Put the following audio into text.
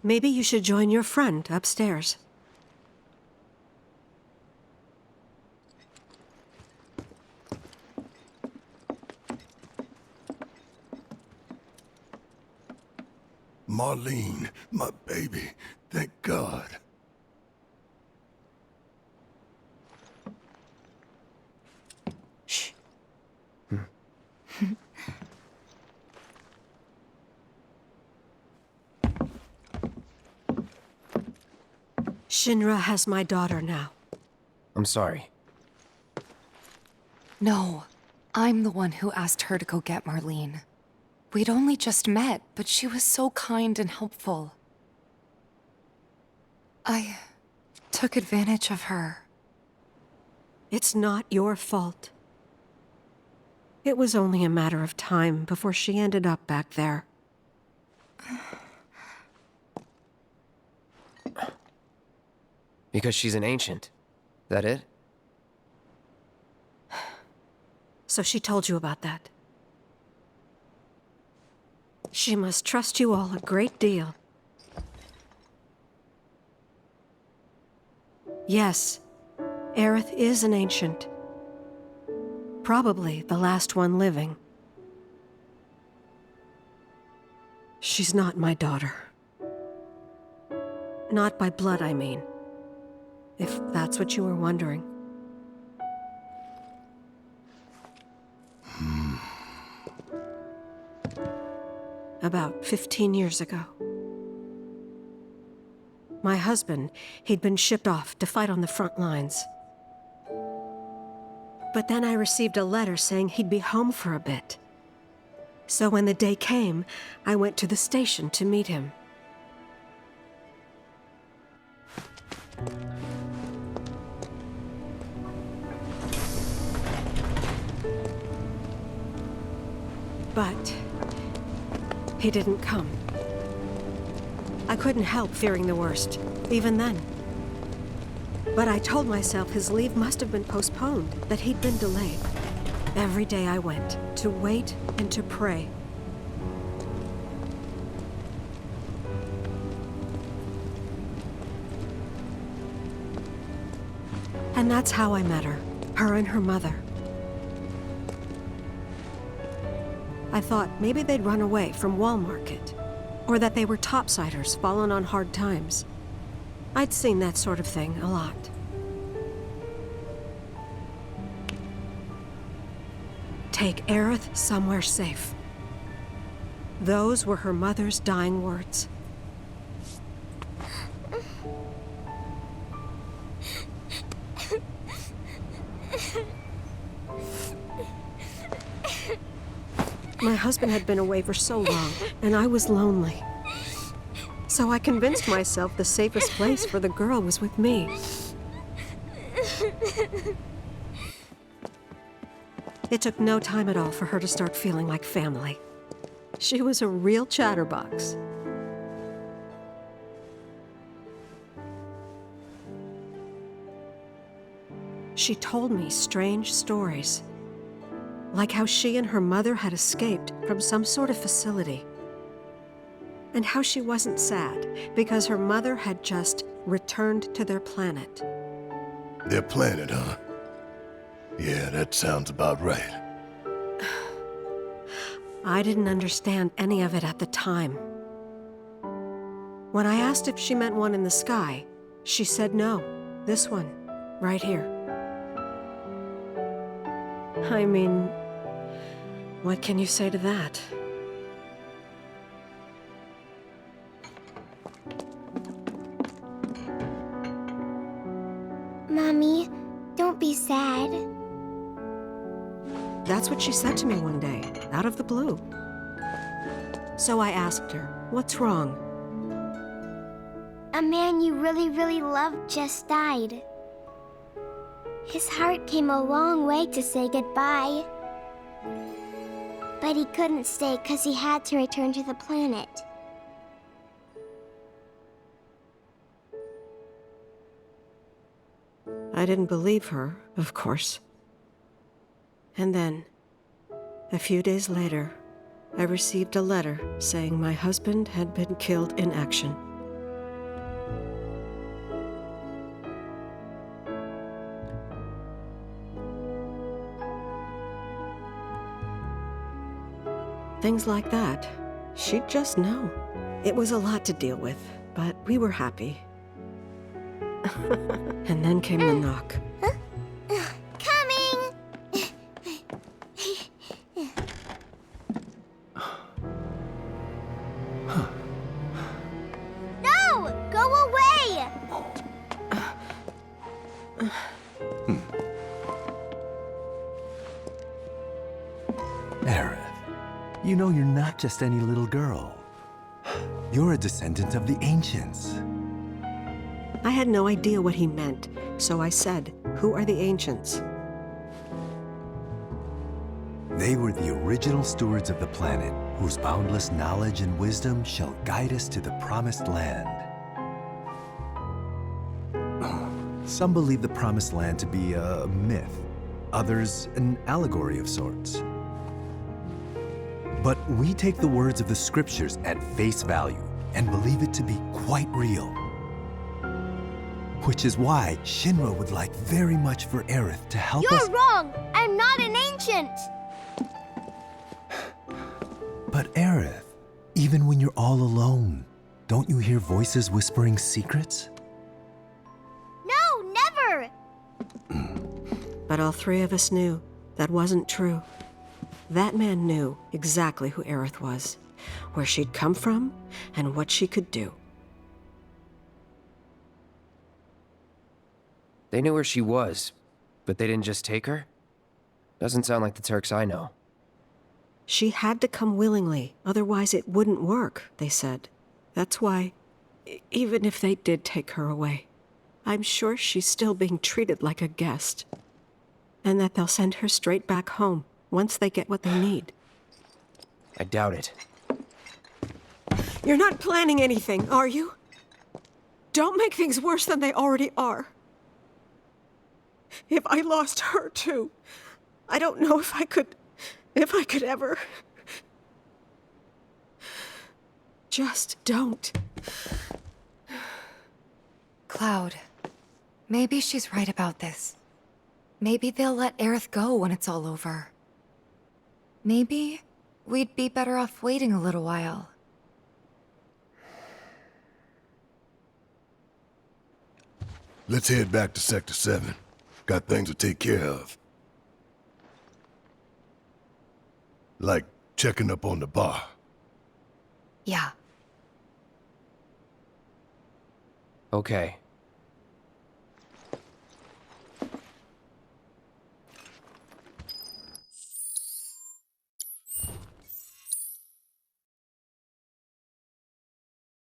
Maybe you should join your friend upstairs. Marlene, my baby. Thank God. Shh. Shinra has my daughter now. I'm sorry. No, I'm the one who asked her to go get Marlene. We'd only just met, but she was so kind and helpful. I took advantage of her. It's not your fault. It was only a matter of time before she ended up back there. Because she's an ancient. That it? So she told you about that. She must trust you all a great deal. Yes, Aerith is an ancient. Probably the last one living. She's not my daughter. Not by blood, I mean. If that's what you were wondering. About 15 years ago. My husband, he'd been shipped off to fight on the front lines. But then I received a letter saying he'd be home for a bit. So when the day came, I went to the station to meet him. But he didn't come. I couldn't help fearing the worst, even then. But I told myself his leave must have been postponed, that he'd been delayed. Every day I went, to wait and to pray. And that's how I met her and her mother. I thought maybe they'd run away from Wall Market, or that they were topsiders fallen on hard times. I'd seen that sort of thing a lot. Take Aerith somewhere safe. Those were her mother's dying words. My husband had been away for so long, and I was lonely. So I convinced myself the safest place for the girl was with me. It took no time at all for her to start feeling like family. She was a real chatterbox. She told me strange stories. Like how she and her mother had escaped from some sort of facility. And how she wasn't sad because her mother had just returned to their planet. Their planet, huh? Yeah, that sounds about right. I didn't understand any of it at the time. When I asked if she meant one in the sky, she said no. This one, right here. I mean, what can you say to that? Mommy, don't be sad. That's what she said to me one day, out of the blue. So I asked her, what's wrong? A man you really, really loved just died. His heart came a long way to say goodbye. But he couldn't stay because he had to return to the planet. I didn't believe her, of course. And then, a few days later, I received a letter saying my husband had been killed in action. Things like that. She'd just know. It was a lot to deal with, but we were happy. And then came the knock. Coming! No! Go away! Aerith, you know you're not just any little girl. You're a descendant of the ancients. I had no idea what he meant, so I said, "Who are the ancients?" They were the original stewards of the planet, whose boundless knowledge and wisdom shall guide us to the promised land. Some believe the promised land to be a myth, others an allegory of sorts. But we take the words of the scriptures at face value and believe it to be quite real. Which is why Shinra would like very much for Aerith to help us. You're wrong! I'm not an ancient! But Aerith, even when you're all alone, don't you hear voices whispering secrets? No, never! But all three of us knew that wasn't true. That man knew exactly who Aerith was, where she'd come from, and what she could do. They knew where she was, but they didn't just take her? Doesn't sound like the Turks I know. She had to come willingly, otherwise it wouldn't work, they said. That's why, even if they did take her away, I'm sure she's still being treated like a guest. And that they'll send her straight back home once they get what they need. I doubt it. You're not planning anything, are you? Don't make things worse than they already are. If I lost her too, I don't know if I could ever. Just don't. Cloud, maybe she's right about this. Maybe they'll let Aerith go when it's all over. Maybe we'd be better off waiting a little while. Let's head back to Sector 7. Got things to take care of. Like checking up on the bar. Yeah. Okay.